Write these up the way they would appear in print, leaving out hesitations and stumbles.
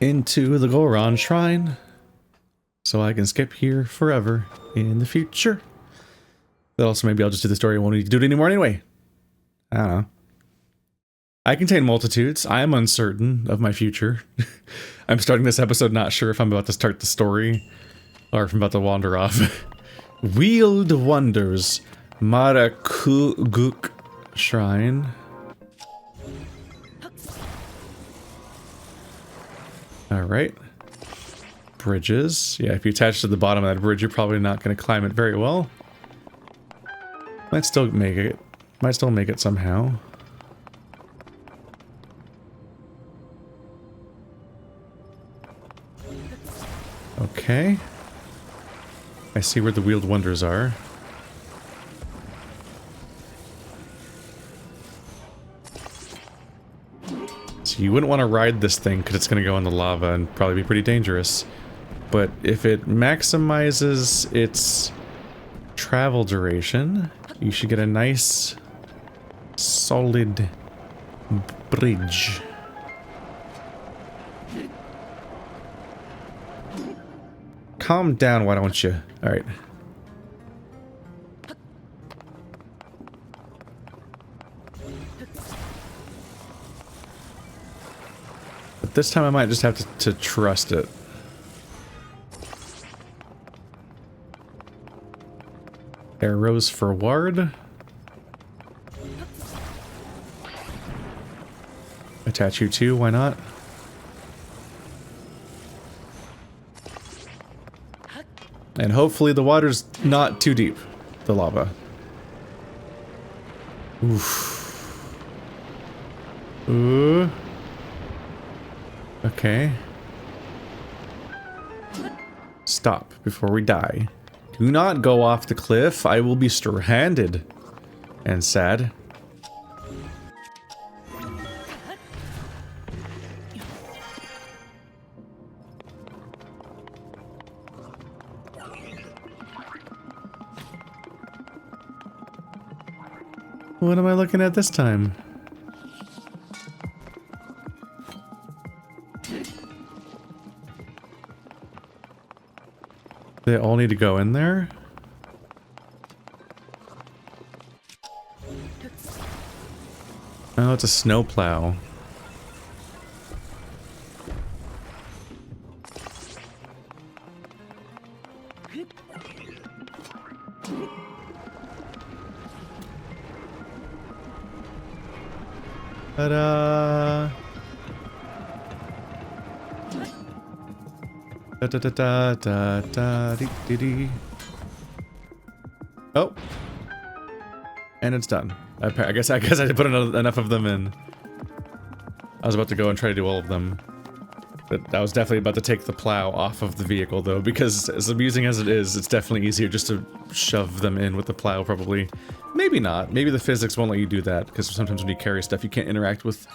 into the GORON shrine so I can skip here forever in the future. But also maybe I'll just do the story. I won't need to do it anymore anyway. I don't know. I contain multitudes. I am uncertain of my future. I'm starting this episode not sure if I'm about to start the story or if I'm about to wander off. Wheeled Wonders. Marakuguk Shrine. Alright. Bridges. Yeah, if you attach to the bottom of that bridge, you're probably not going to climb it very well. Might still make it. Might still make it somehow. Okay. I see where the Wheeled Wonders are. So you wouldn't want to ride this thing because it's going to go in the lava and probably be pretty dangerous. But if it maximizes its travel duration, you should get a nice, solid bridge. Calm down, why don't you? Alright. But this time I might just have to trust it. Arrows for ward. Attach you too, why not? And hopefully the water's not too deep, the lava. Oof. Ooh. Okay. Stop before we die. Do not go off the cliff. I will be stranded and sad. What am I looking at this time? They all need to go in there? Oh, it's a snowplow. Ta-da! Da da da da da da dee dee dee. Oh, and it's done. I guess I put enough of them in. I was about to go and try to do all of them, but I was definitely about to take the plow off of the vehicle though, because as amusing as it is, it's definitely easier just to shove them in with the plow. Probably, maybe not. Maybe the physics won't let you do that because sometimes when you carry stuff, you can't interact with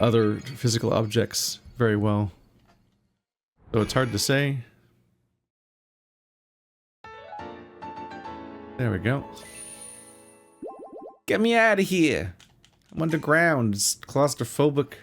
other physical objects very well. So it's hard to say. There we go. Get me out of here! I'm underground. It's claustrophobic.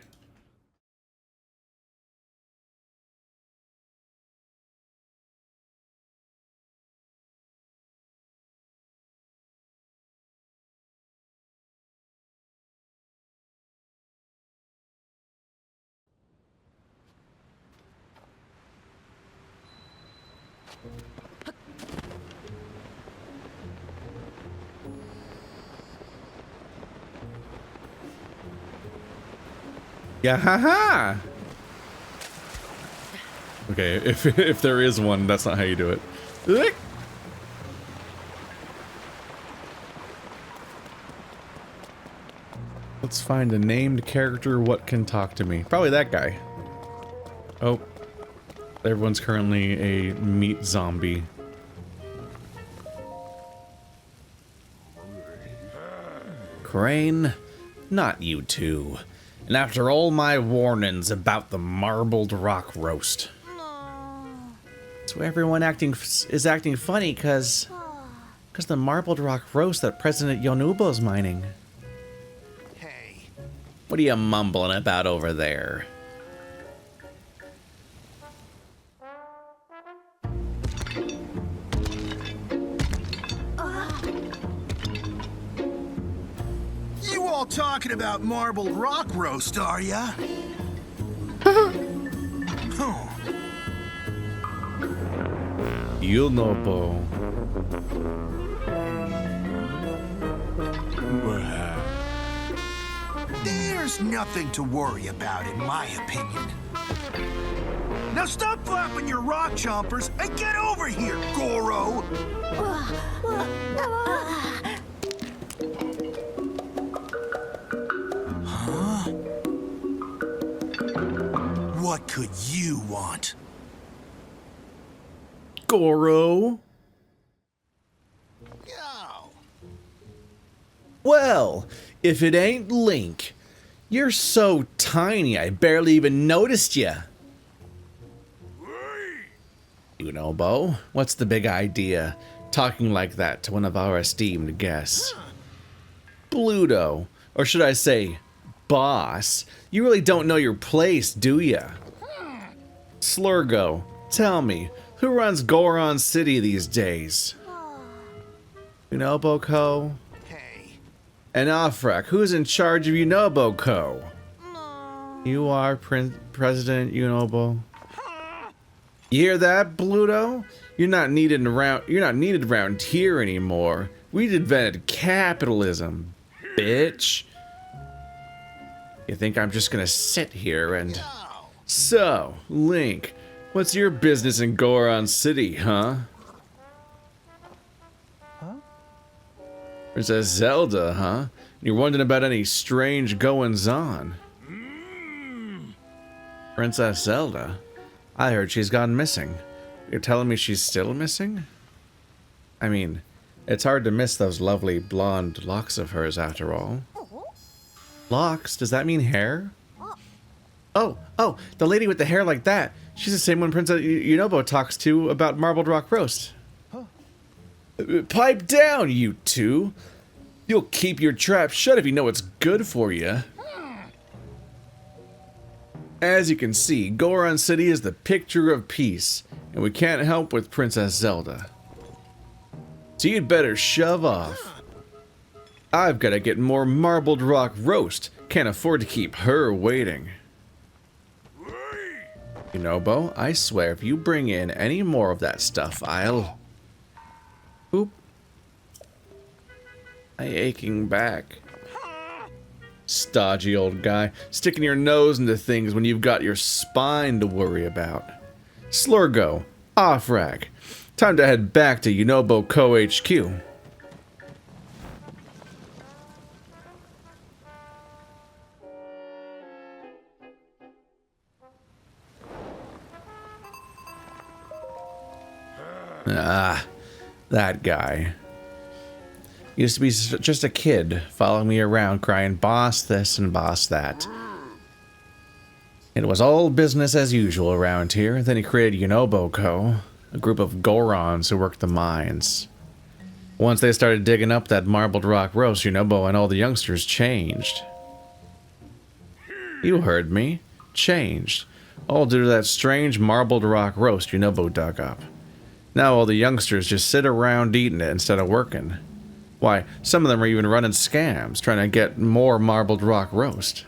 Yeah, haha! Okay, if there is one, that's not how you do it. Let's find a named character what can talk to me. Probably that guy. Oh. Everyone's currently a meat zombie. Crane, not you two. And after all my warnings about the marbled rock roast. So everyone is acting funny because the marbled rock roast that President Yonubo's mining. Hey, what are you mumbling about over there? all talking about marbled rock roast, are ya? Huh. Yunobo. There's nothing to worry about, in my opinion. Now stop flapping your rock chompers and get over here, Goro! Huh? What could you want? Goro? Yo. Well, if it ain't Link. You're so tiny, I barely even noticed you. Yunobo, what's the big idea? Talking like that to one of our esteemed guests. Bluto, or should I say, boss, you really don't know your place, do ya? Slurgo, tell me, who runs Goron City these days? Yunobo-ko? And Afrak, who's in charge of Yunobo-ko? You are President Yunobo. You hear that, Bluto? You're not needed around here anymore. We invented capitalism, bitch. You think I'm just gonna sit here and... So, Link, what's your business in Goron City, huh? Princess Zelda, huh? You're wondering about any strange goings-on. Princess Zelda? I heard she's gone missing. You're telling me she's still missing? I mean, it's hard to miss those lovely blonde locks of hers after all. Locks? Does that mean hair? Oh, the lady with the hair like that. She's the same one Princess Yunobo talks to about marbled rock roast. Pipe down, you two. You'll keep your trap shut if you know what's good for you. As you can see, Goron City is the picture of peace, and we can't help with Princess Zelda. So you'd better shove off. I've got to get more marbled rock roast. Can't afford to keep her waiting. Yunobo, I swear if you bring in any more of that stuff, I'll... Oop. My aching back. Stodgy old guy, sticking your nose into things when you've got your spine to worry about. Slurgo, Afrak, time to head back to Yunobo-ko HQ. Ah, that guy. Used to be just a kid, following me around crying, boss this and boss that. It was all business as usual around here. Then he created Yunobo-ko, a group of Gorons who worked the mines. Once they started digging up that marbled rock roast, Yunobo and all the youngsters changed. You heard me. Changed. All due to that strange marbled rock roast Yunobo dug up. Now all the youngsters just sit around eating it instead of working. Why, some of them are even running scams, trying to get more marbled rock roast.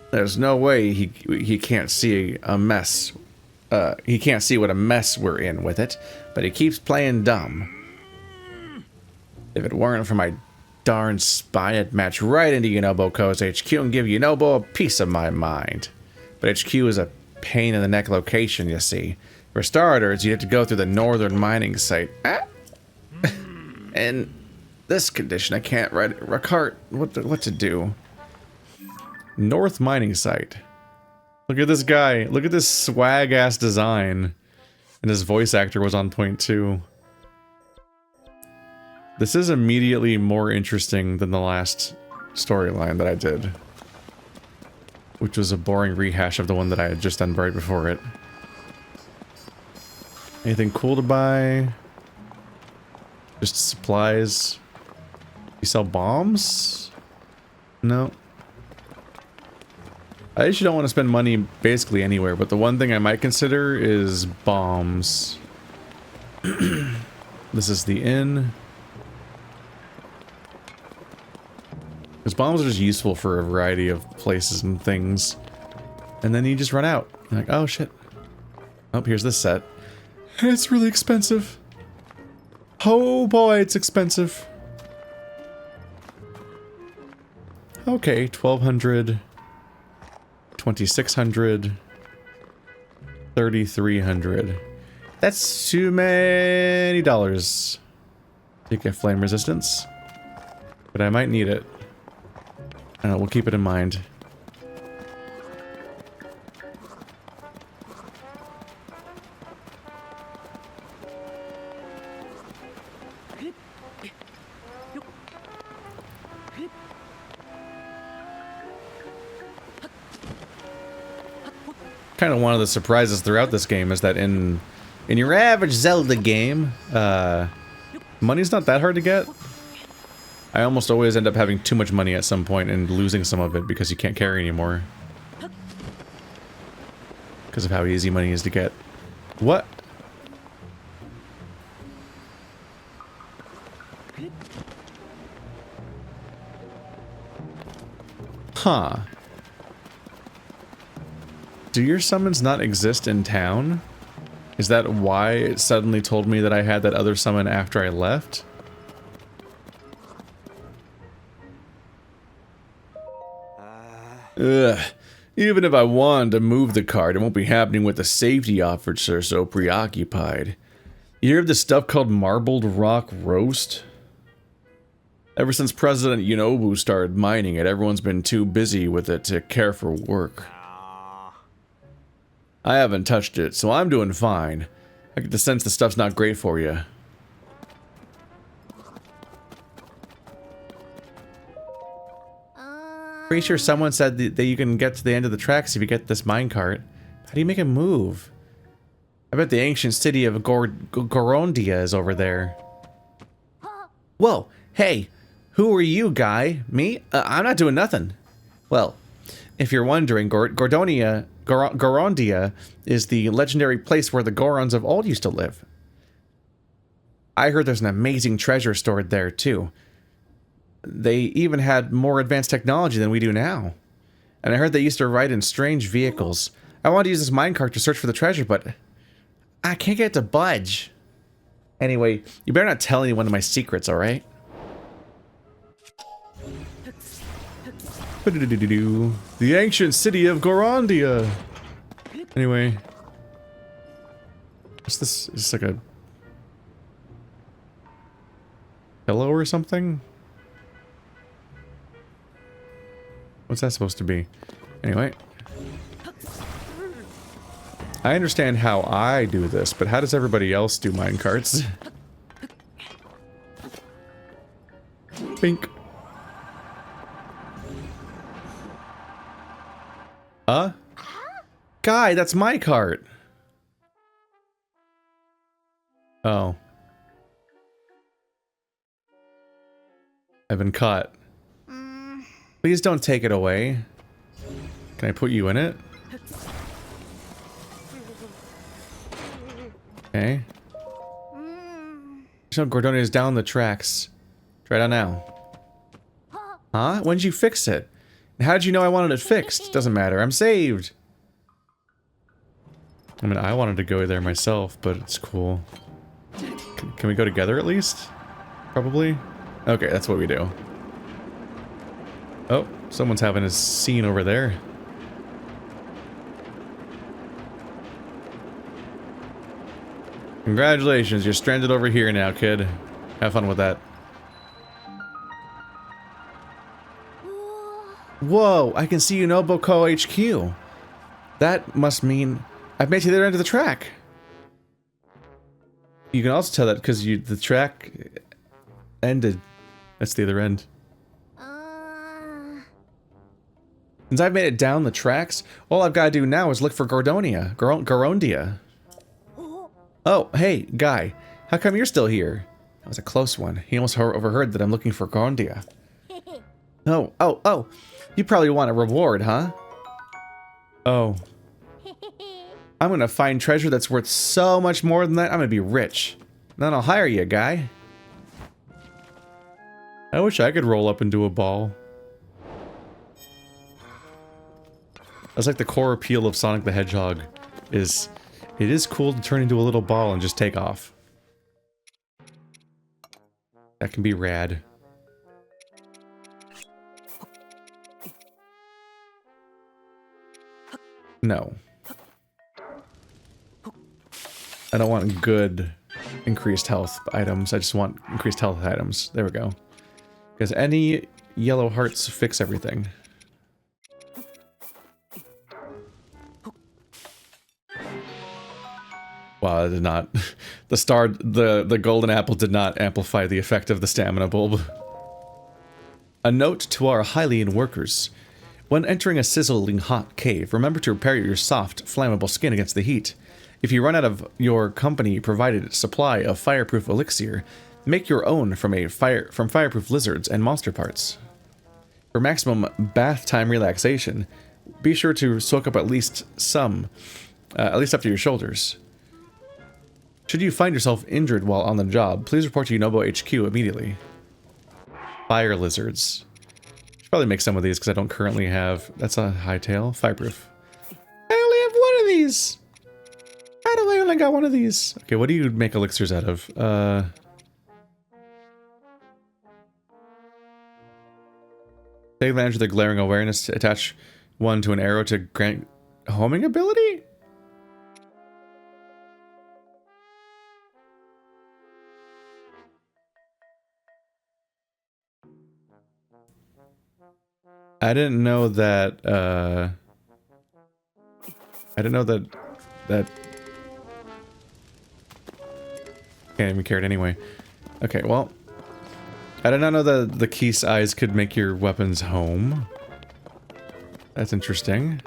There's no way he can't see a mess. He can't see what a mess we're in with it, but he keeps playing dumb. If it weren't for my darn spy, I'd match right into Yunobo-ko's HQ and give Yunobo a piece of my mind. But HQ is a pain in the neck location, you see. For starters, you have to go through the northern mining site. In this condition, I can't recart what to do. North mining site. Look at this guy. Look at this swag-ass design. And his voice actor was on point too. This is immediately more interesting than the last storyline that I did. Which was a boring rehash of the one that I had just done right before it. Anything cool to buy? Just supplies. You sell bombs? No. I actually don't want to spend money basically anywhere, but the one thing I might consider is bombs. This is the inn. bombs are just useful for a variety of places and things. And then you just run out. You're like, oh shit. Oh, here's this set. It's really expensive. Oh boy, it's expensive. Okay, 1,200. 2,600. 3,300. That's too many dollars to get flame resistance. But I might need it. I don't know, we'll keep it in mind. Kind of one of the surprises throughout this game is that in your average Zelda game, money's not that hard to get. I almost always end up having too much money at some point and losing some of it because you can't carry anymore. Because of how easy money is to get. What? Huh. Do your summons not exist in town? Is that why it suddenly told me that I had that other summon after I left? Ugh. Even if I wanted to move the cart, it won't be happening with the safety officer so preoccupied. You hear of this stuff called marbled rock roast? Ever since President Yonobu started mining it, everyone's been too busy with it to care for work. I haven't touched it, so I'm doing fine. I get the sense the stuff's not great for you. Pretty sure someone said that you can get to the end of the tracks if you get this minecart. How do you make it move? I bet the ancient city of Gorondia is over there. Whoa, hey, who are you, guy? Me? I'm not doing nothing. Well, if you're wondering, Gorondia is the legendary place where the Gorons of old used to live. I heard there's an amazing treasure stored there, too. They even had more advanced technology than we do now. And I heard they used to ride in strange vehicles. I wanted to use this minecart to search for the treasure, but I can't get it to budge. Anyway, you better not tell anyone of my secrets, alright? The ancient city of Gorondia. Anyway. What's this? Is this like a pillow or something? What's that supposed to be? Anyway. I understand how I do this, but how does everybody else do minecarts? Pink. Guy, that's my cart. Oh. I've been caught. Please don't take it away. Can I put you in it? Okay. So Gordonia is down the tracks. Try it out now. Huh? When did you fix it? How did you know I wanted it fixed? Doesn't matter. I'm saved. I mean, I wanted to go there myself, but it's cool. Can we go together at least? Probably? Okay, that's what we do. Oh, someone's having a scene over there. Congratulations, you're stranded over here now, kid. Have fun with that. Whoa, I can see Unoboko HQ. That must mean I've made it to the other end of the track. You can also tell that because the track ended. That's the other end. Since I've made it down the tracks, all I've got to do now is look for Gorondia. Oh, hey, guy. How come you're still here? That was a close one. He almost overheard that I'm looking for Gorondia. Oh. You probably want a reward, huh? Oh. I'm gonna find treasure that's worth so much more than that, I'm gonna be rich. Then I'll hire you, guy. I wish I could roll up into a ball. That's like the core appeal of Sonic the Hedgehog, is it is cool to turn into a little ball and just take off. That can be rad. No. I don't want good increased health items. I just want increased health items. There we go. Because any yellow hearts fix everything. Wow, it did not. The golden apple did not amplify the effect of the stamina bulb. A note to our Hylian workers. When entering a sizzling hot cave, remember to repair your soft, flammable skin against the heat. If you run out of your company-provided supply of fireproof elixir, make your own from fireproof lizards and monster parts. For maximum bath time relaxation, be sure to soak up at least up to your shoulders. Should you find yourself injured while on the job, please report to Yunobo HQ immediately. Fire lizards. Should probably make some of these because I don't currently have... That's a hightail. Fireproof. I only have one of these! How do I only got one of these? Okay, what do you make elixirs out of? Take advantage of the glaring awareness to attach one to an arrow to grant homing ability? I didn't know that, I didn't know that can't even carry it anyway. Okay, well, I did not know that the key size could make your weapons home. That's interesting.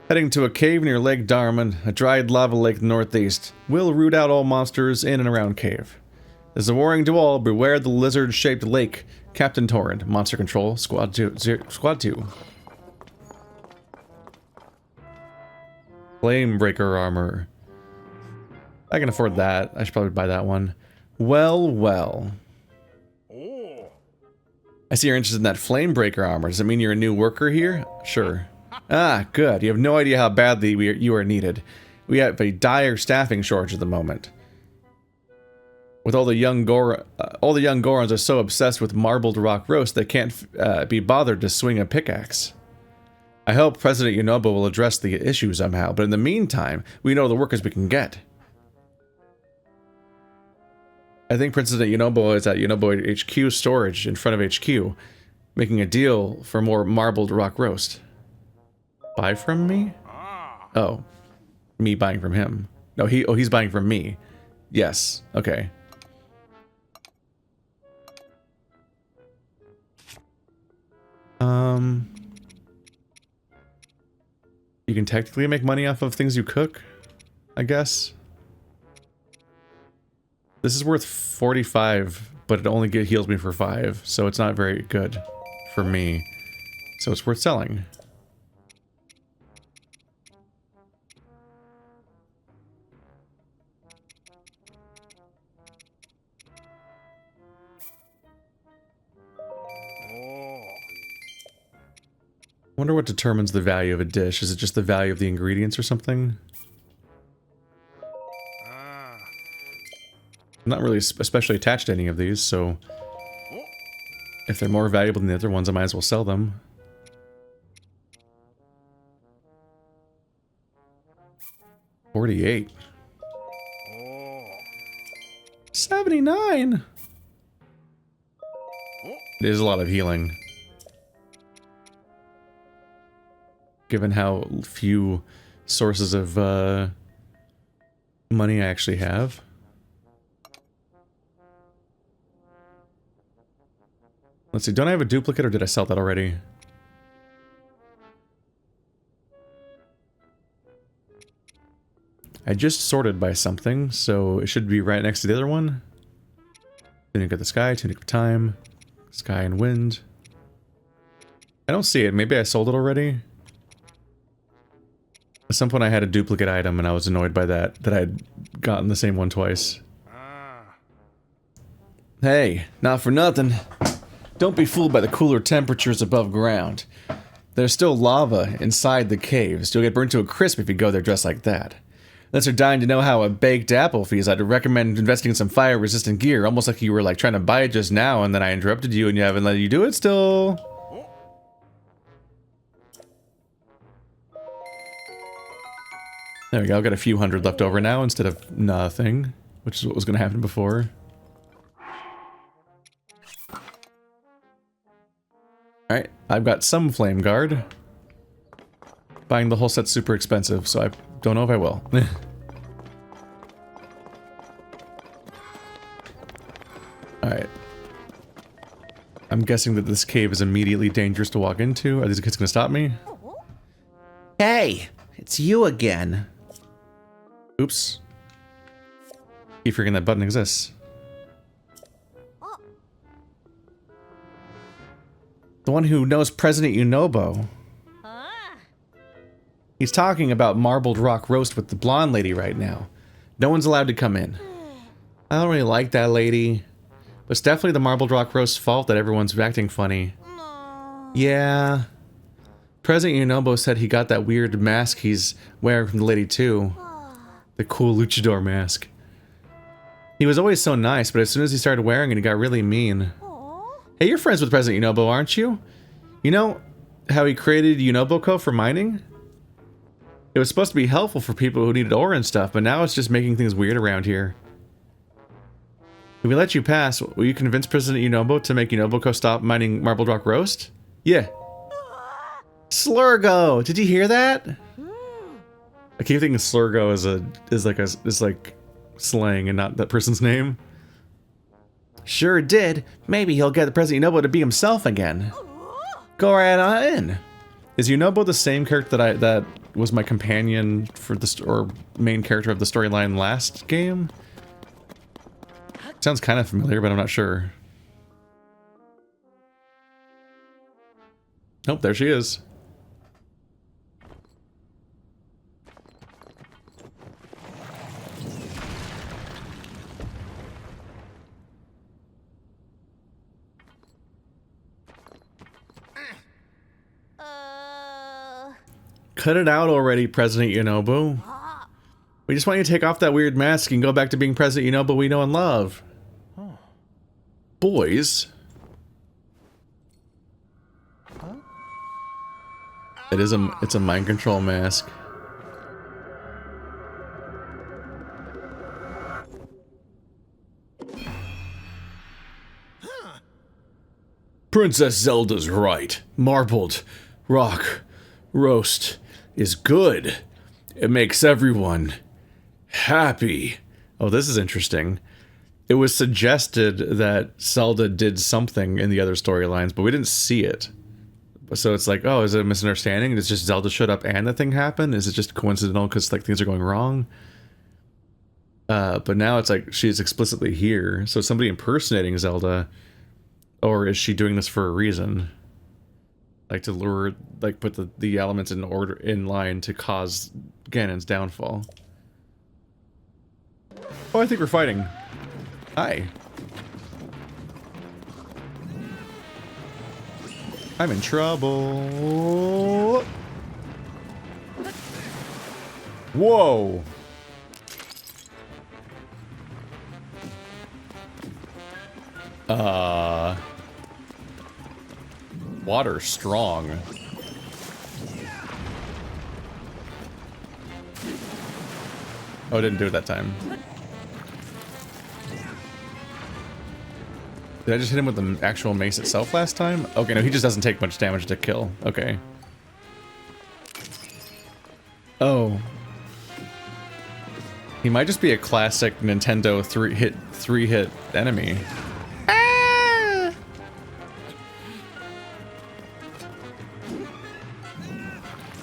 Heading to a cave near Lake Darman, a dried lava lake northeast. We'll root out all monsters in and around cave. As a warning to all, beware the lizard-shaped lake. Captain Torrent, Monster Control, Squad 2. Squad 2. Flamebreaker armor. I can afford that. I should probably buy that one. Well, well. I see you're interested in that Flamebreaker armor. Does it mean you're a new worker here? Sure. Ah, good. You have no idea how badly you are needed. We have a dire staffing shortage at the moment. With all the young Gorons are so obsessed with marbled rock roast they can't be bothered to swing a pickaxe. I hope President Yunobo will address the issue somehow, but in the meantime, we know the workers we can get. I think President Yunobo is at Yunobo HQ storage in front of HQ, making a deal for more marbled rock roast. Buy from me? Oh, me buying from him. No, he's buying from me. Yes, okay. You can technically make money off of things you cook, I guess. This is worth 45, but it only heals me for 5, so it's not very good for me. So it's worth selling. I wonder what determines the value of a dish. Is it just the value of the ingredients or something? I'm not really especially attached to any of these, so if they're more valuable than the other ones, I might as well sell them. $48. 79. It is a lot of healing. Given how few sources of money I actually have. Let's see, don't I have a duplicate or did I sell that already? I just sorted by something, so it should be right next to the other one. Tunic of the Sky, Tunic of Time, Sky and Wind. I don't see it, maybe I sold it already? At some point I had a duplicate item and I was annoyed by that I'd gotten the same one twice. Hey, not for nothing. Don't be fooled by the cooler temperatures above ground. There's still lava inside the caves. You'll get burnt to a crisp if you go there dressed like that. Unless you're dying to know how a baked apple feels, I'd recommend investing in some fire-resistant gear, almost like you were like trying to buy it just now and then I interrupted you and you haven't let you do it still. There we go, I've got a few hundred left over now instead of nothing, which is what was going to happen before. Alright, I've got some flame guard. Buying the whole set's super expensive, so I don't know if I will. Alright. I'm guessing that this cave is immediately dangerous to walk into. Are these kids gonna stop me? Hey, it's you again. Oops. Keep forgetting that button exists. The one who knows President Yunobo. He's talking about marbled rock roast with the blonde lady right now. No one's allowed to come in. I don't really like that lady. But it's definitely the marbled rock roast's fault that everyone's acting funny. Yeah. President Yunobo said he got that weird mask he's wearing from the lady too. The cool luchador mask. He was always so nice, but as soon as he started wearing it, he got really mean. Hey, you're friends with President Yunobo, aren't you? You know how he created Yunobo-ko for mining? It was supposed to be helpful for people who needed ore and stuff, but now it's just making things weird around here. If we let you pass, will you convince President Yunobo to make Yunobo-ko stop mining marbled rock roast? Yeah. Slurgo! Did you hear that? I keep thinking Slurgo is like slang and not that person's name. Sure did. Maybe he'll get the President Yunobo to be himself again. Go right on in. Is Yunobo the same character that was my companion for or main character of the storyline last game? Sounds kind of familiar, but I'm not sure. Oh, there she is. Cut it out already, President Yunobo. We just want you to take off that weird mask and go back to being President Yunobo we know and love. Boys. It's a mind control mask. Princess Zelda's right. Marbled rock roast is good. It makes everyone happy. Oh, this is interesting. It was suggested that Zelda did something in the other storylines, but we didn't see it. So it's like, oh, is it a misunderstanding? It's just Zelda showed up and the thing happened? Is it just coincidental because like things are going wrong? But now it's like she's explicitly here. So somebody impersonating Zelda, or is she doing this for a reason? Like to lure, like put the elements in order in line to cause Ganon's downfall. Oh, I think we're fighting. Hi. I'm in trouble. Whoa. Water strong. Oh, I didn't do it that time. Did I just hit him with the actual mace itself last time? Okay, no, he just doesn't take much damage to kill. Okay. Oh. He might just be a classic Nintendo three-hit enemy. Ah!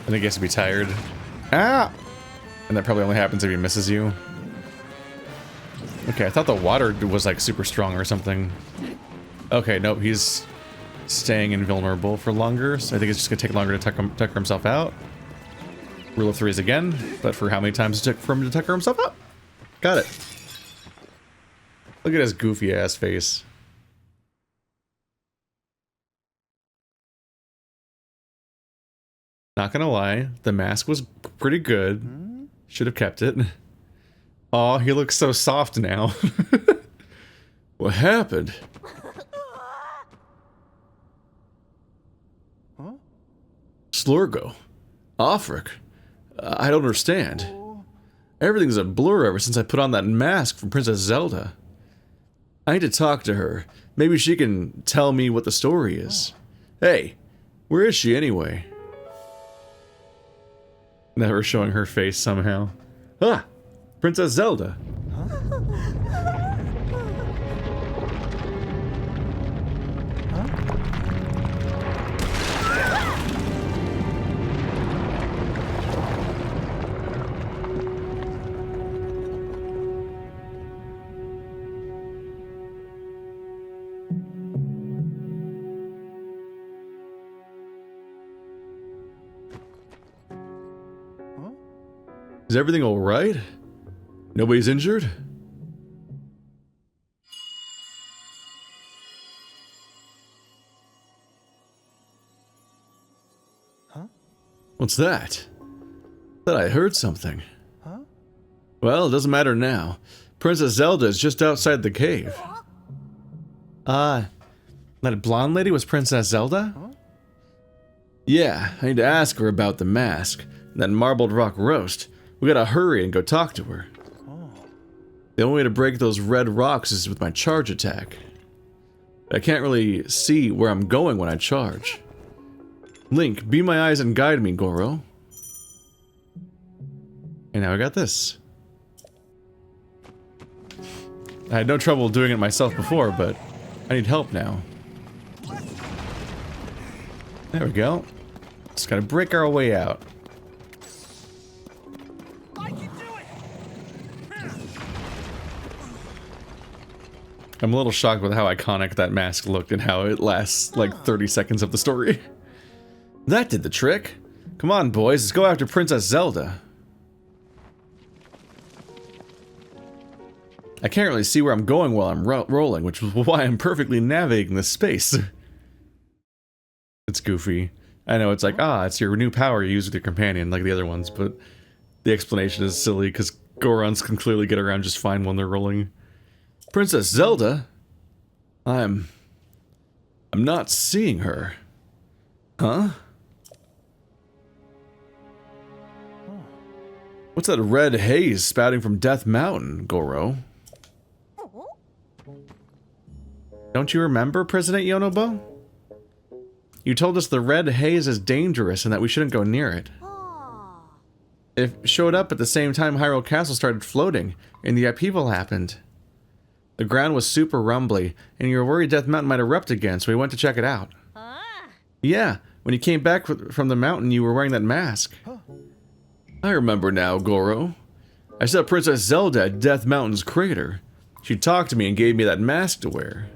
I think he has to be tired. Ah! And that probably only happens if he misses you. Okay, I thought the water was like super strong or something. Okay, nope, he's staying invulnerable for longer, so I think it's just gonna take longer to tucker himself out. Rule of threes again, but for how many times it took for him to tucker himself out? Got it. Look at his goofy ass face. Not gonna lie, the mask was pretty good. Should have kept it. Aw, he looks so soft now. What happened? Slurgo. Offric. I don't understand. Everything's a blur ever since I put on that mask from Princess Zelda. I need to talk to her. Maybe she can tell me what the story is. Hey, where is she anyway? Never showing her face somehow. Ah! Princess Zelda! Is everything alright? Nobody's injured? Huh? What's that? Thought I heard something. Huh? Well, it doesn't matter now. Princess Zelda is just outside the cave. That blonde lady was Princess Zelda? Huh? Yeah, I need to ask her about the mask and that marbled rock roast. We gotta hurry and go talk to her. Oh. The only way to break those red rocks is with my charge attack. I can't really see where I'm going when I charge. Link, be my eyes and guide me, Goro. And now I got this. I had no trouble doing it myself before, but I need help now. There we go. Just gotta break our way out. I'm a little shocked with how iconic that mask looked and how it lasts like 30 seconds of the story. That did the trick. Come on, boys, let's go after Princess Zelda. I can't really see where I'm going while I'm rolling, which is why I'm perfectly navigating this space. It's goofy. I know, it's like, it's your new power you use with your companion, like the other ones, but the explanation is silly because Gorons can clearly get around just fine when they're rolling. Princess Zelda? I'm not seeing her. Huh? What's that red haze spouting from Death Mountain, Goro? Don't you remember, President Yonobo? You told us the red haze is dangerous and that we shouldn't go near it. It showed up at the same time Hyrule Castle started floating, and the upheaval happened. The ground was super rumbly, and you were worried Death Mountain might erupt again, so we went to check it out. Yeah, when you came back from the mountain, you were wearing that mask. I remember now, Goro. I saw Princess Zelda at Death Mountain's crater. She talked to me and gave me that mask to wear.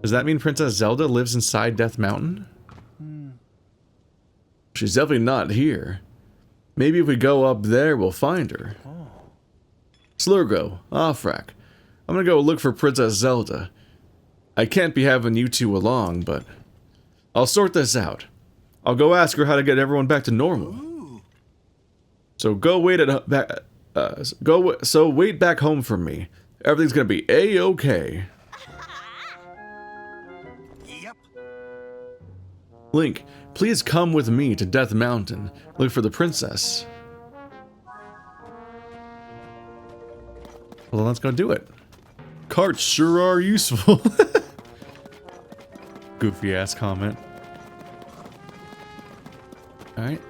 Does that mean Princess Zelda lives inside Death Mountain? She's definitely not here. Maybe if we go up there, we'll find her. Slurgo, Offrac, I'm gonna go look for Princess Zelda. I can't be having you two along, but I'll sort this out. I'll go ask her how to get everyone back to normal. So go wait wait back home for me. Everything's gonna be a-okay. Yep. Link, please come with me to Death Mountain. Look for the princess. Well, then let's go do it. Carts sure are useful. Goofy ass comment. Alright.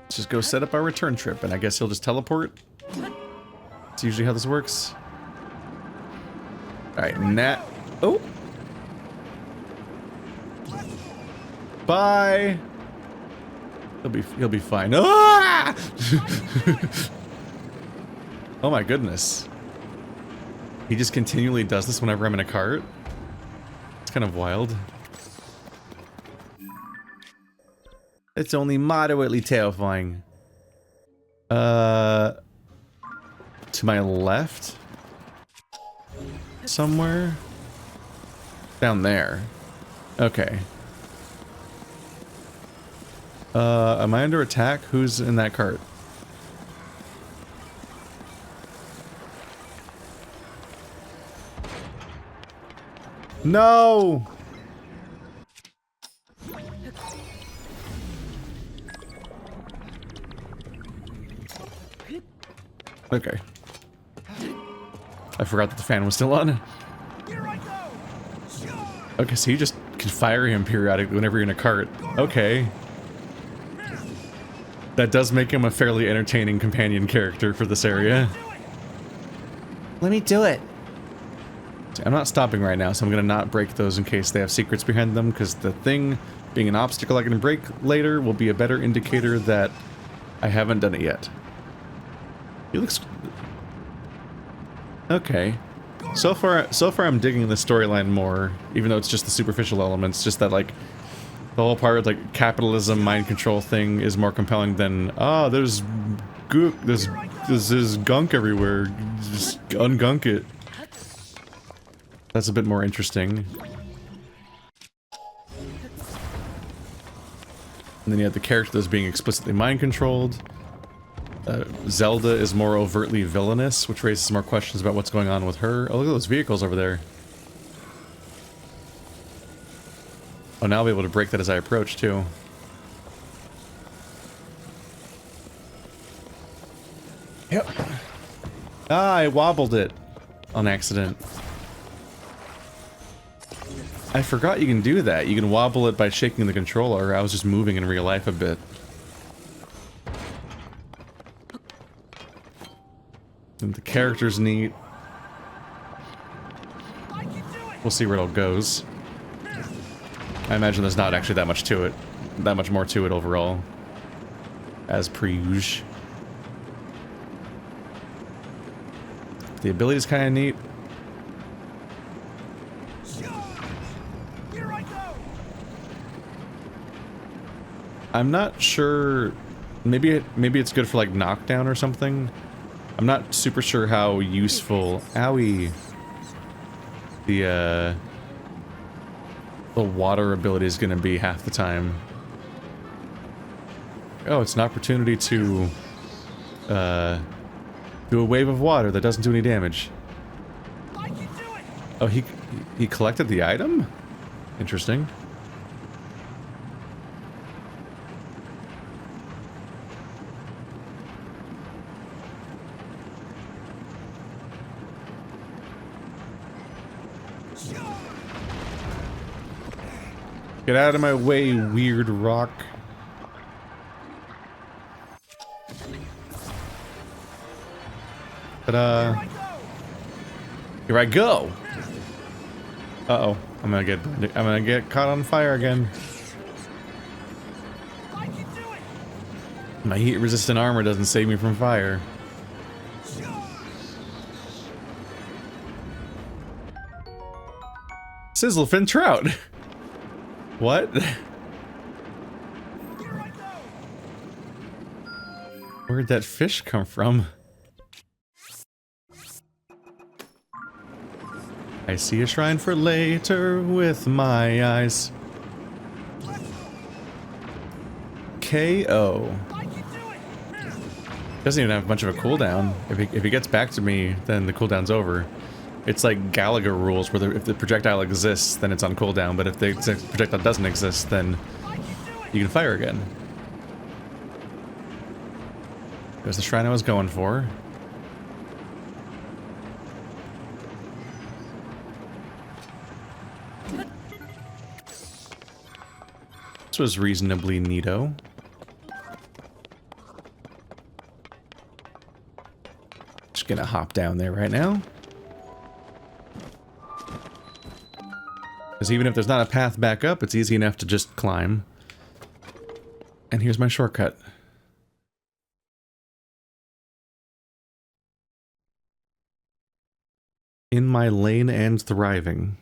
Let's just go set up our return trip, and I guess he'll just teleport. That's usually how this works. Alright, Nat. Oh! Bye! He'll be fine. Ah! Oh my goodness. He just continually does this whenever I'm in a cart? It's kind of wild. It's only moderately terrifying. to my left? Somewhere? Down there. Okay. Am I under attack? Who's in that cart? No! Okay. I forgot that the fan was still on. Okay, so you just can fire him periodically whenever you're in a cart. Okay. That does make him a fairly entertaining companion character for this area. Let me do it. I'm not stopping right now, so I'm gonna not break those in case they have secrets behind them, because the thing being an obstacle I can break later will be a better indicator that I haven't done it yet. He looks... Okay. So far I'm digging the storyline more, even though it's just the superficial elements, just that, like, the whole part with, like, capitalism, mind control thing is more compelling than, there's gook, there's gunk everywhere, just ungunk it. That's a bit more interesting. And then you have the character that's being explicitly mind-controlled. Zelda is more overtly villainous, which raises more questions about what's going on with her. Oh, look at those vehicles over there. Oh, now I'll be able to break that as I approach, too. Yep. Ah, I wobbled it on accident. I forgot you can do that. You can wobble it by shaking the controller. I was just moving in real life a bit. And the character's neat. We'll see where it all goes. I imagine there's not actually that much to it. That much more to it overall. As per usual. The ability's kind of neat. I'm not sure. Maybe it's good for like knockdown or something. I'm not super sure how useful. Owie. The water ability is going to be half the time. Oh, it's an opportunity to do a wave of water that doesn't do any damage. Oh, he collected the item? Interesting. Get out of my way, weird rock. But here I go. Uh-oh. I'm gonna get caught on fire again. My heat-resistant armor doesn't save me from fire. Sizzlefin trout. What? Where'd that fish come from? I see a shrine for later with my eyes. KO. Doesn't even have much of a cooldown. If he gets back to me, then the cooldown's over. It's like Gallagher rules, where if the projectile exists, then it's on cooldown, but if the projectile doesn't exist, then you can fire again. There's the shrine I was going for. This was reasonably neato. Just gonna hop down there right now. Because even if there's not a path back up, it's easy enough to just climb. And here's my shortcut. In my lane and thriving.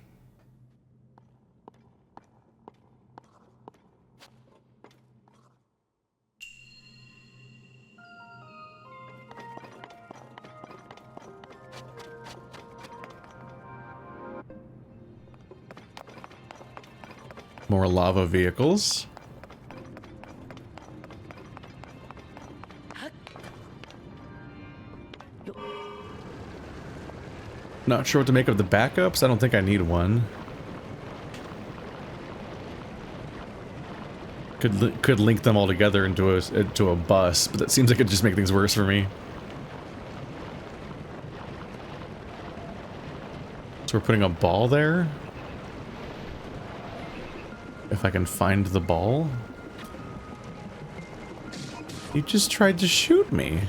More lava vehicles. Not sure what to make of the backups. I don't think I need one. Could link them all together into a bus, but that seems like it'd just make things worse for me. So we're putting a ball there. If I can find the ball. You just tried to shoot me.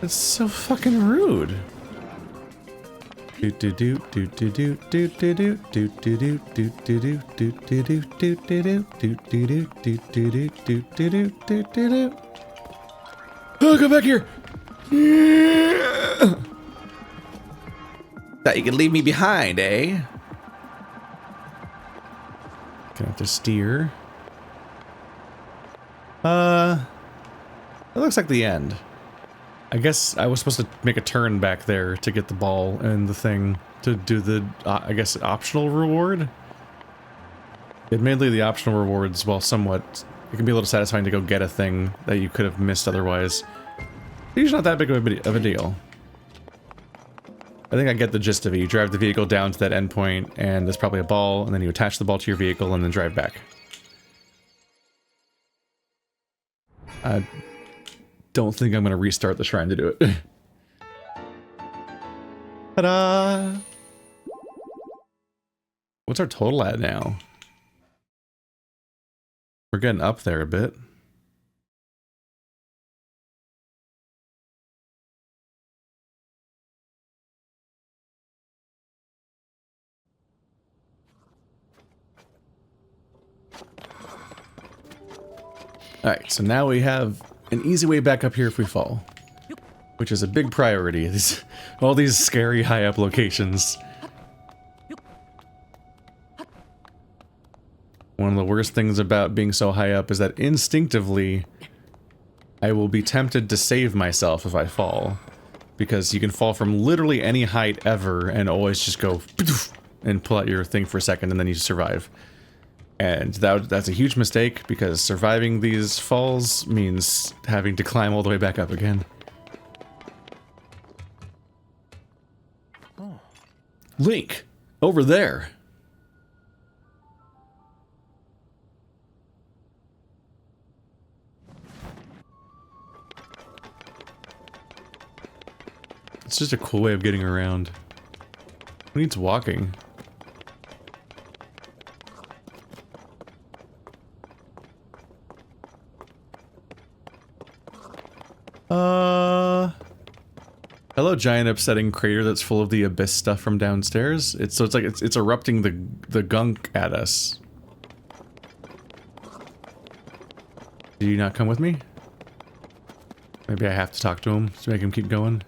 That's so fucking rude. Oh, come back here! Thought you could leave me behind, eh? Gonna have to steer. It looks like the end. I guess I was supposed to make a turn back there to get the ball and the thing to do the, I guess, optional reward. Admittedly, the optional rewards, while somewhat, it can be a little satisfying to go get a thing that you could have missed otherwise. It's usually not that big of a deal. I think I get the gist of it. You drive the vehicle down to that endpoint, and there's probably a ball, and then you attach the ball to your vehicle and then drive back. I don't think I'm going to restart the shrine to do it. Ta-da! What's our total at now? We're getting up there a bit. Alright, so now we have an easy way back up here if we fall. Which is a big priority. All these scary high up locations. One of the worst things about being so high up is that instinctively I will be tempted to save myself if I fall. Because you can fall from literally any height ever and always just go and pull out your thing for a second and then you survive. And that's a huge mistake, because surviving these falls means having to climb all the way back up again. Oh. Link! Over there! It's just a cool way of getting around. Who needs walking? Hello, giant upsetting crater that's full of the abyss stuff from downstairs. It's like it's erupting the gunk at us. Do you not come with me? Maybe I have to talk to him to make him keep going.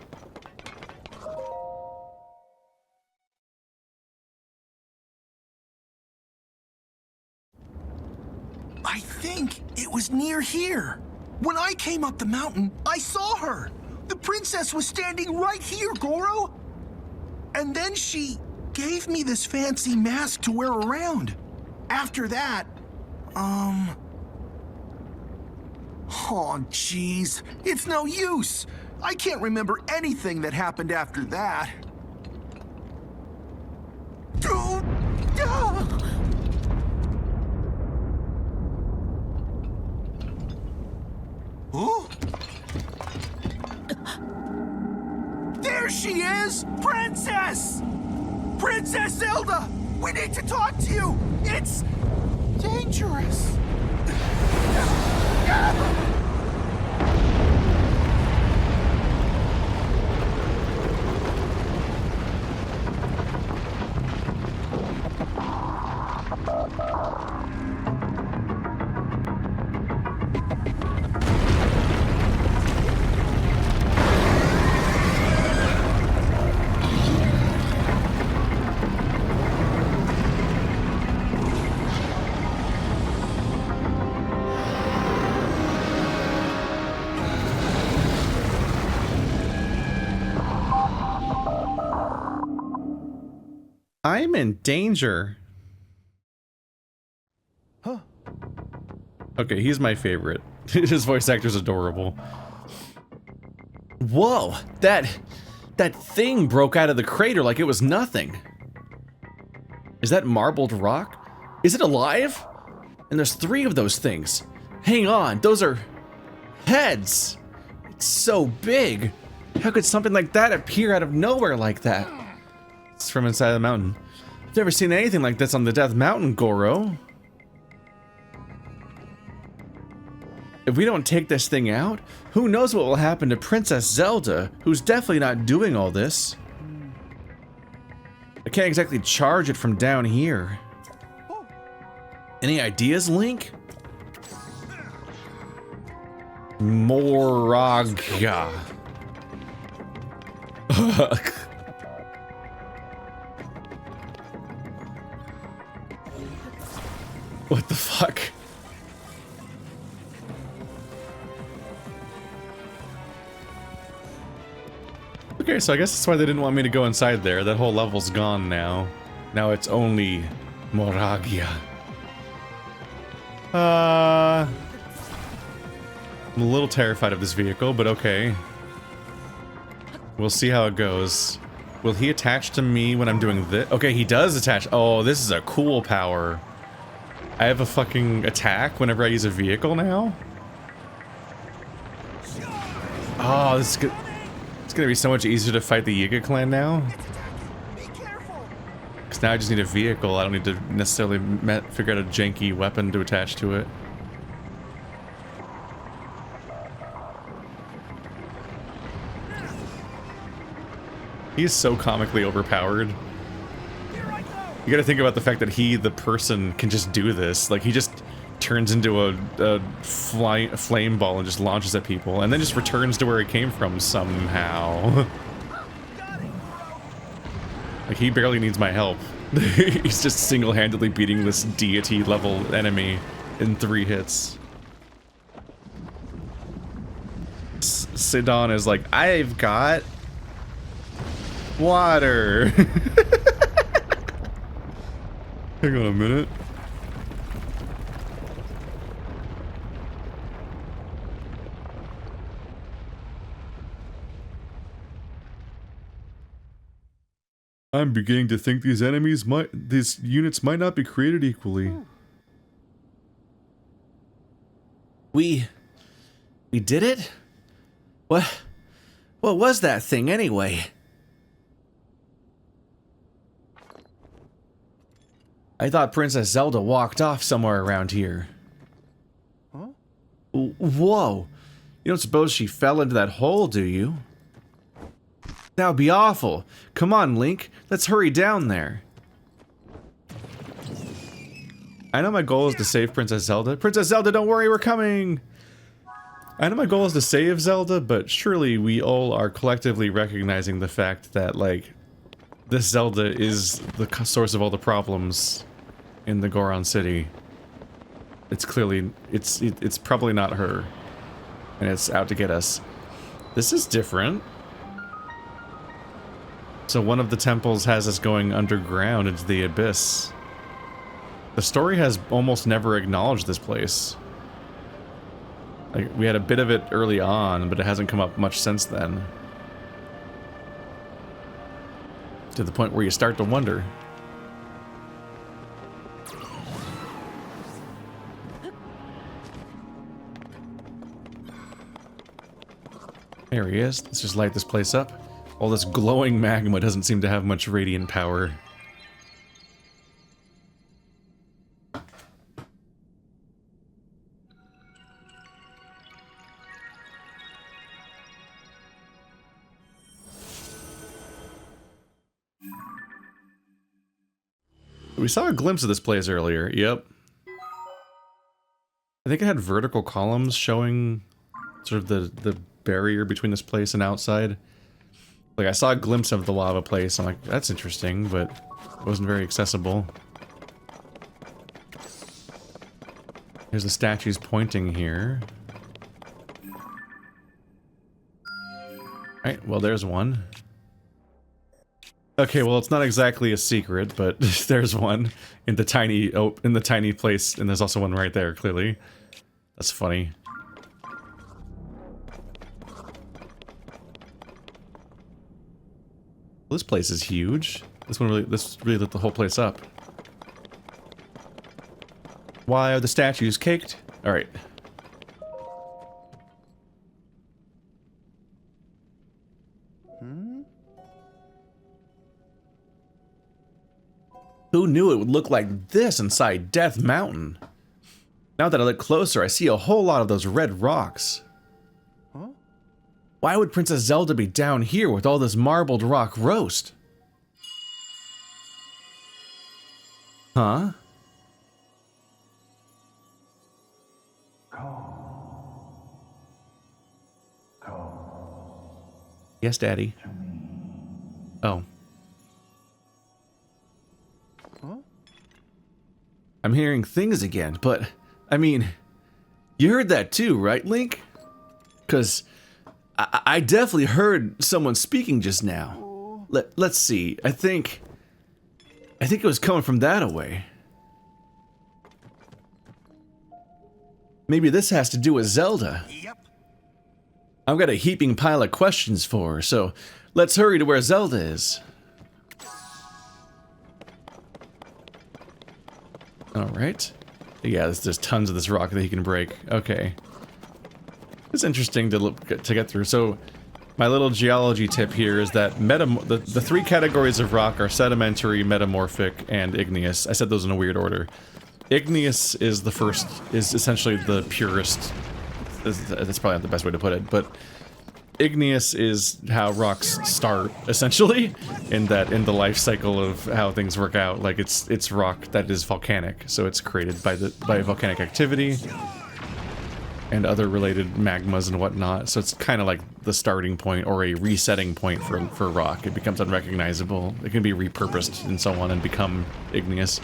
I think it was near here. When I came up the mountain, I saw her. The princess was standing right here, Goro. And then she gave me this fancy mask to wear around. After that, oh, jeez. It's no use. I can't remember anything that happened after that. Huh? There she is! Princess! Princess Zelda! We need to talk to you! It's dangerous! I'm in danger. Okay, he's my favorite. His voice actor's adorable. Whoa! That thing broke out of the crater like it was nothing. Is that marbled rock? Is it alive? And there's 3 of those things. Hang on, those are heads. It's so big. How could something like that appear out of nowhere like that? It's from inside the mountain. I've never seen anything like this on the Death Mountain, Goro. If we don't take this thing out, who knows what will happen to Princess Zelda, who's definitely not doing all this. I can't exactly charge it from down here. Any ideas, Link? Moraga. What the fuck? Okay, so I guess that's why they didn't want me to go inside there. That whole level's gone now. Now it's only Moragia. I'm a little terrified of this vehicle, but okay. We'll see how it goes. Will he attach to me when I'm doing this? Okay, he does attach. Oh, this is a cool power. I have a fucking attack whenever I use a vehicle now? Oh, this is good. It's gonna be so much easier to fight the Yiga clan now. Because now I just need a vehicle. I don't need to necessarily figure out a janky weapon to attach to it. He is so comically overpowered. You gotta think about the fact that he, the person, can just do this. Like, he just turns into a flame ball and just launches at people, and then just returns to where he came from somehow. Like, he barely needs my help. He's just single-handedly beating this deity-level enemy in 3 hits. Sidon is like, I've got water. Hang on a minute. I'm beginning to think these units might not be created equally. We did it? What was that thing anyway? I thought Princess Zelda walked off somewhere around here. Huh? Whoa. You don't suppose she fell into that hole, do you? That would be awful. Come on, Link. Let's hurry down there. I know my goal is to save Princess Zelda. Princess Zelda, don't worry, we're coming! I know my goal is to save Zelda, but surely we all are collectively recognizing the fact that, like, this Zelda is the source of all the problems in the Goron city. It's clearly, it's probably not her. And it's out to get us. This is different. So one of the temples has us going underground into the abyss. The story has almost never acknowledged this place. Like, we had a bit of it early on, but it hasn't come up much since then. To the point where you start to wonder. There he is. Let's just light this place up. All this glowing magma doesn't seem to have much radiant power. We saw a glimpse of this place earlier. Yep. I think it had vertical columns showing sort of the barrier between this place and outside. Like, I saw a glimpse of the lava place. I'm like, that's interesting, but it wasn't very accessible. Here's the statues pointing here. Alright, well, there's one. Okay, well, it's not exactly a secret, but there's one in the tiny place, and there's also one right there, clearly. That's funny. This place is huge. This really lit the whole place up. Why are the statues caked? All right. Who knew it would look like this inside Death Mountain? Now that I look closer, I see a whole lot of those red rocks. Huh? Why would Princess Zelda be down here with all this marbled rock roast? Huh? Yes, Daddy. Oh. Huh? I'm hearing things again, but, I mean, you heard that too, right, Link? Because I definitely heard someone speaking just now. Let's see. I think it was coming from that away. Maybe this has to do with Zelda. Yep. I've got a heaping pile of questions for her, so let's hurry to where Zelda is. Alright. Yeah, there's tons of this rock that he can break. Okay. It's interesting to get through. So, my little geology tip here is that the three categories of rock are sedimentary, metamorphic, and igneous. I said those in a weird order. Igneous is the first, is essentially the purest. That's probably not the best way to put it, but igneous is how rocks start, essentially, in the life cycle of how things work out. Like it's rock that is volcanic, so it's created by volcanic activity and other related magmas and whatnot. So it's kind of like the starting point or a resetting point for rock. It becomes unrecognizable. It can be repurposed and so on and become igneous.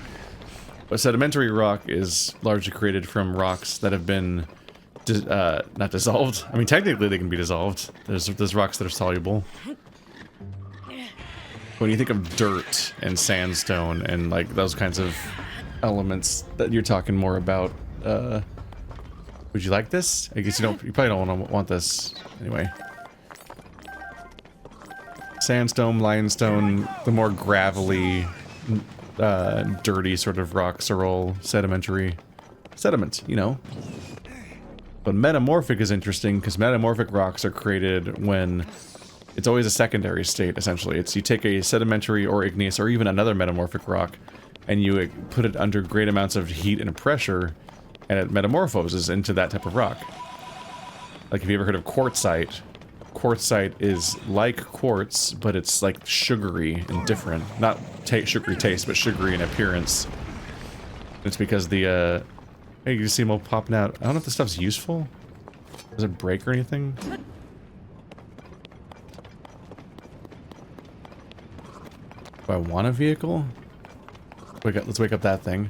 But sedimentary rock is largely created from rocks that have been not dissolved. I mean, technically they can be dissolved. There's rocks that are soluble. When you think of dirt and sandstone and like those kinds of elements that you're talking more about, would you like this? I guess you probably don't want this anyway. Sandstone, limestone, the more gravelly, dirty sort of rocks are all sedimentary. Sediment, you know. But metamorphic is interesting because metamorphic rocks are created when it's always a secondary state, essentially. You take a sedimentary or igneous or even another metamorphic rock and you put it under great amounts of heat and pressure and it metamorphoses into that type of rock. Like, have you ever heard of quartzite? Quartzite is like quartz, but it's like sugary and different. Not sugary taste, but sugary in appearance. It's because the, hey, you see them all popping out. I don't know if this stuff's useful. Does it break or anything? Do I want a vehicle? Let's wake up that thing.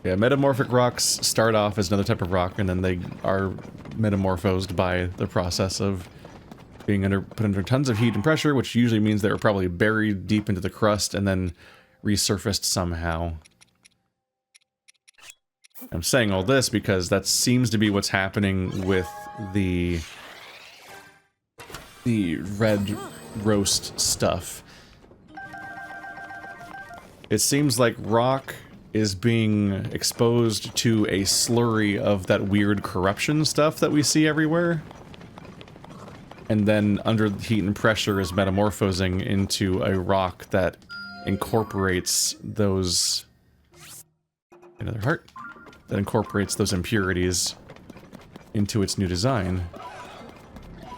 Yeah, metamorphic rocks start off as another type of rock, and then they are metamorphosed by the process of being put under tons of heat and pressure, which usually means they were probably buried deep into the crust and then resurfaced somehow. I'm saying all this because that seems to be what's happening with the red roast stuff. It seems like rock is being exposed to a slurry of that weird corruption stuff that we see everywhere. And then under the heat and pressure is metamorphosing into a rock that incorporates those... Another heart. That incorporates those impurities into its new design.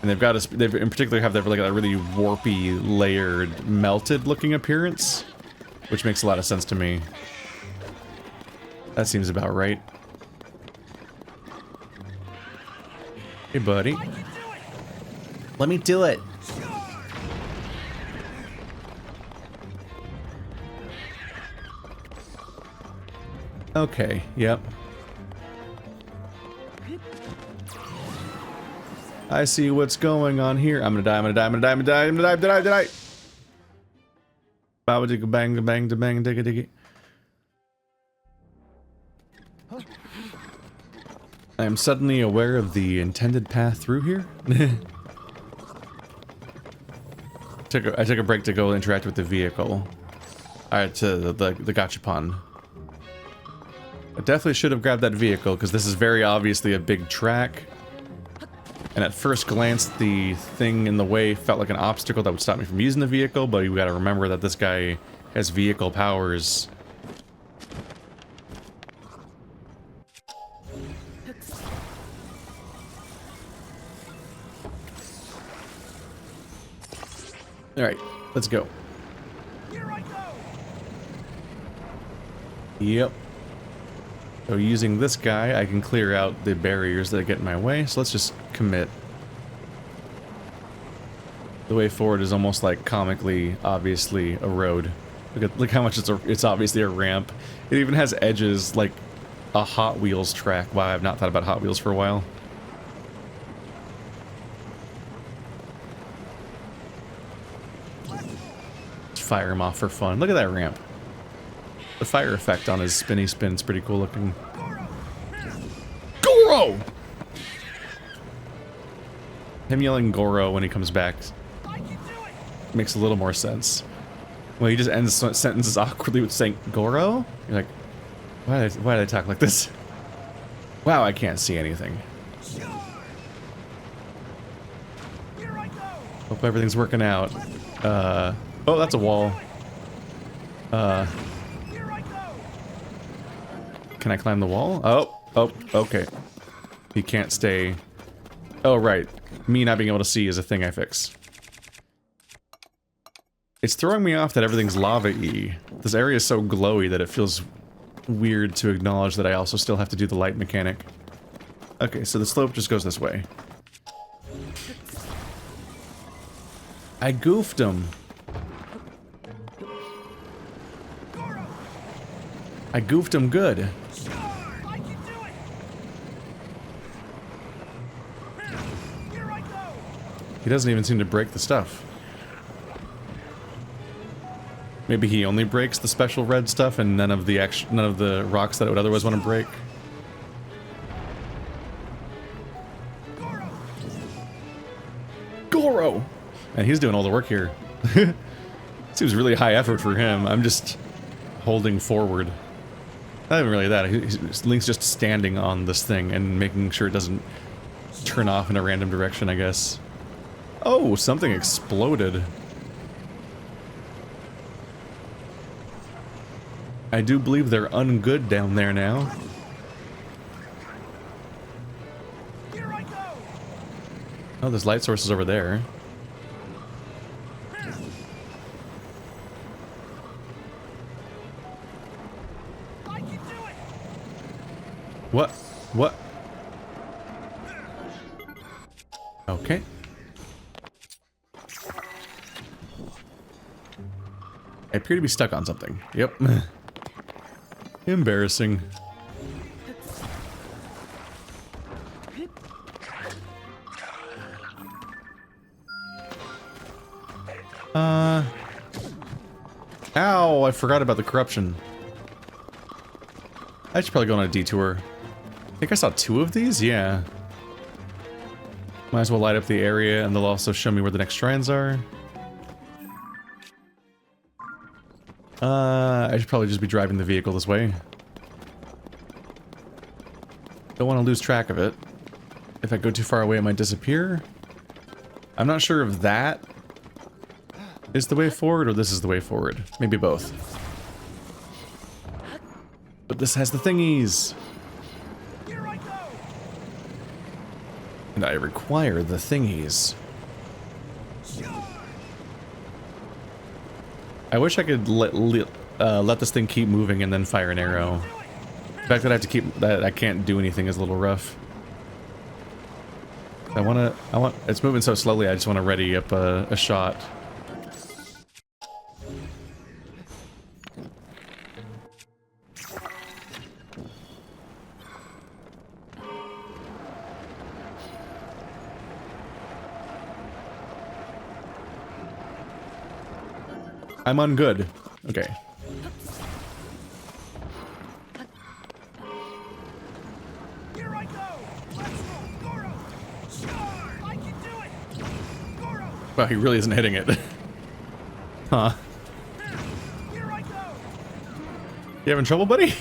And they've got they in particular have like a really warpy, layered, melted looking appearance, which makes a lot of sense to me. That seems about right. Hey, buddy. Let me do it. Okay, yep. I see what's going on here. I'm gonna die, I'm gonna die, I'm gonna die, I'm gonna die, I'm gonna die, I'm gonna die. Baba digga bang, bang, bang, digga digga. I am suddenly aware of the intended path through here. I took a break to go interact with the vehicle. Alright, to the gachapon. I definitely should have grabbed that vehicle, because this is very obviously a big track. And at first glance, the thing in the way felt like an obstacle that would stop me from using the vehicle, but you gotta remember that this guy has vehicle powers. Alright, let's go. Yep. So using this guy, I can clear out the barriers that get in my way, so let's just commit. The way forward is almost like comically, obviously, a road. Look how much it's obviously a ramp. It even has edges like a Hot Wheels track. Wow, I've not thought about Hot Wheels for a while. Just fire him off for fun. Look at that ramp. The fire effect on his spinny spin's pretty cool looking. Goro! Him yelling Goro when he comes back makes a little more sense. Well, he just ends sentences awkwardly with saying Goro? You're like, why did I talk like this? Wow, I can't see anything. Hope everything's working out. Oh, that's a wall. Can I climb the wall? Oh, okay. He can't stay. Oh, right. Me not being able to see is a thing I fix. It's throwing me off that everything's lava-y. This area is so glowy that it feels weird to acknowledge that I also still have to do the light mechanic. Okay, so the slope just goes this way. I goofed him. I goofed him good. He doesn't even seem to break the stuff. Maybe he only breaks the special red stuff and none of the rocks that I would otherwise want to break. Goro! And he's doing all the work here. Seems really high effort for him. I'm just holding forward. Not even really that. Link's just standing on this thing and making sure it doesn't turn off in a random direction, I guess. Oh, something exploded. I do believe they're ungood down there now. Oh, there's light sources over there. What? What? Okay. I appear to be stuck on something. Yep. Embarrassing. Ow, I forgot about the corruption. I should probably go on a detour. I think I saw 2 of these? Yeah. Might as well light up the area and they'll also show me where the next shrines are. I should probably just be driving the vehicle this way. Don't want to lose track of it. If I go too far away, it might disappear. I'm not sure if that is the way forward or this is the way forward. Maybe both. But this has the thingies. And I require the thingies. I wish I could let this thing keep moving and then fire an arrow. The fact that I have to keep that I can't do anything is a little rough. It's moving so slowly. I just want to ready up a shot. I'm ungood. Okay. Wow, he really isn't hitting it. Huh. You having trouble, buddy?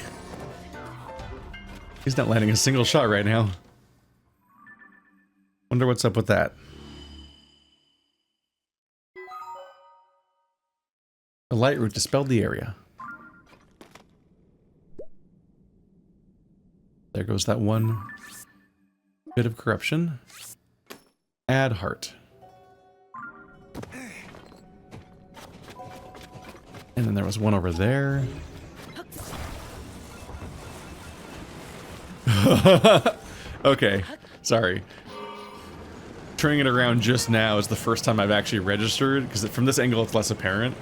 He's not landing a single shot right now. Wonder what's up with that. The light root dispelled the area. There goes that one bit of corruption. Add heart. And then there was one over there. Okay, sorry. Turning it around just now is the first time I've actually registered, because from this angle it's less apparent.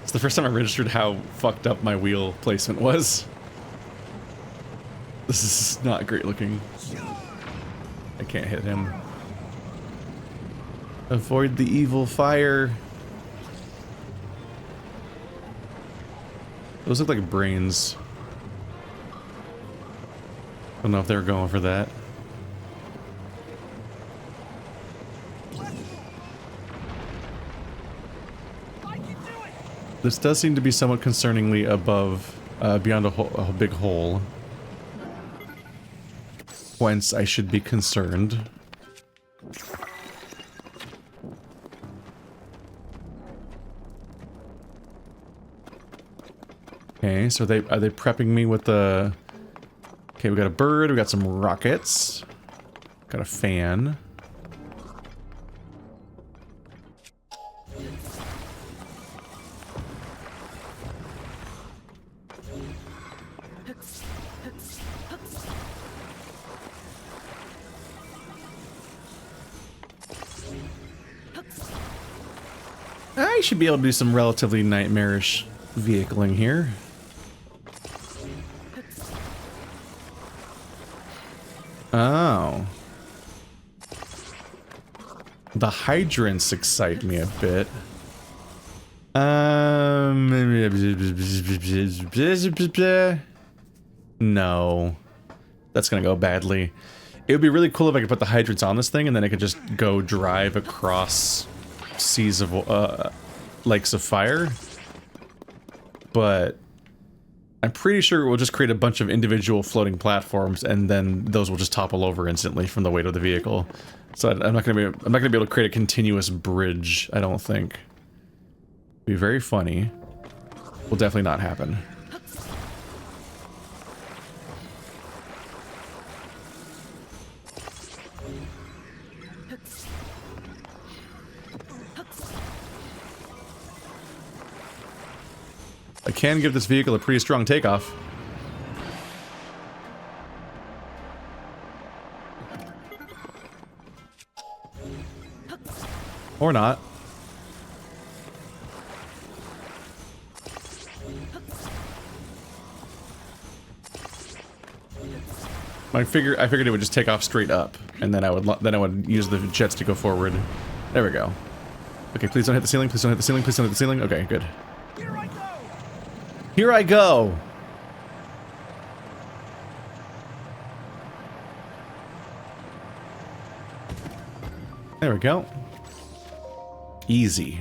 It's the first time I registered how fucked up my wheel placement was. This is not great looking. I can't hit him. Avoid the evil fire. Those look like brains. Don't know if they were going for that. This does seem to be somewhat concerningly above, beyond a big hole. Whence I should be concerned. Okay, so are they prepping me with the... Okay, we got a bird, we got some rockets. Got a fan. I should be able to do some relatively nightmarish vehicling here. Oh. The hydrants excite me a bit. No. That's gonna go badly. It would be really cool if I could put the hydrants on this thing and then I could just go drive across seas of, lakes of fire. But I'm pretty sure it will just create a bunch of individual floating platforms and then those will just topple over instantly from the weight of the vehicle. So I'm not gonna be able to create a continuous bridge, I don't think. Be very funny. Will definitely not happen. I can give this vehicle a pretty strong takeoff. Or not. I figured it would just take off straight up, and then I would use the jets to go forward. There we go. Okay, please don't hit the ceiling. Please don't hit the ceiling. Please don't hit the ceiling. Okay, good. Here I go! There we go. Easy.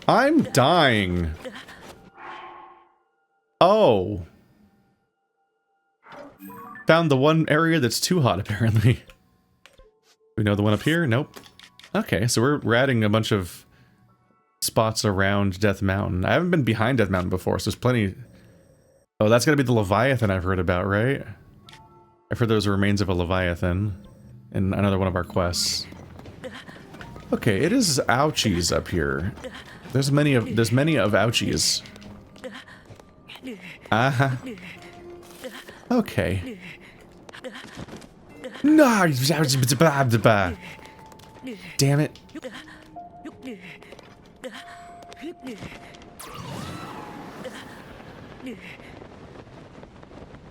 I'm dying. Oh. Found the one area that's too hot, apparently. We know the one up here? Nope. Okay, so we're adding a bunch of spots around Death Mountain. I haven't been behind Death Mountain before, so there's plenty... Oh, that's gotta be the Leviathan I've heard about, right? I've heard there's remains of a Leviathan in another one of our quests. Okay, it is ouchies up here. There's many of ouchies. Uh-huh. Okay. No, damn it.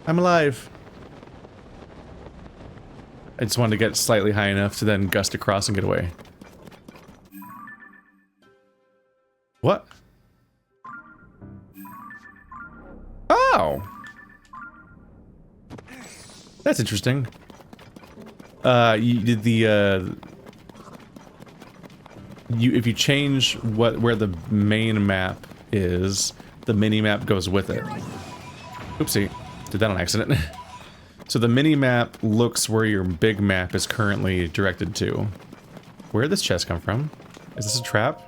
I'm alive. I just wanted to get slightly high enough to then gust across and get away. That's interesting. You did the if you change where the main map is, the mini map goes with it. Oopsie, did that on accident. So the mini map looks where your big map is currently directed to. Where did this chest come from? Is this a trap?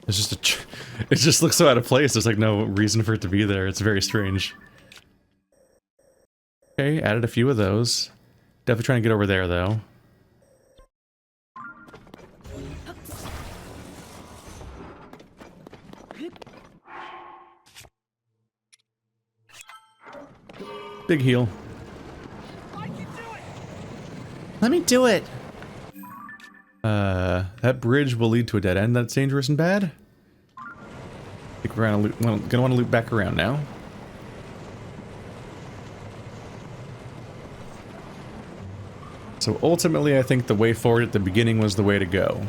It's just it just looks so out of place. There's like no reason for it to be there. It's very strange. Okay, added a few of those. Definitely trying to get over there though. Big heal. Let me do it. That bridge will lead to a dead end. That's dangerous and bad. I think we're gonna want to loop back around now. So ultimately, I think the way forward at the beginning was the way to go.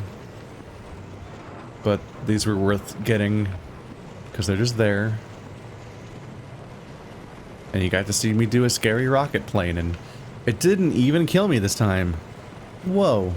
But these were worth getting because they're just there. And you got to see me do a scary rocket plane, and it didn't even kill me this time. Whoa.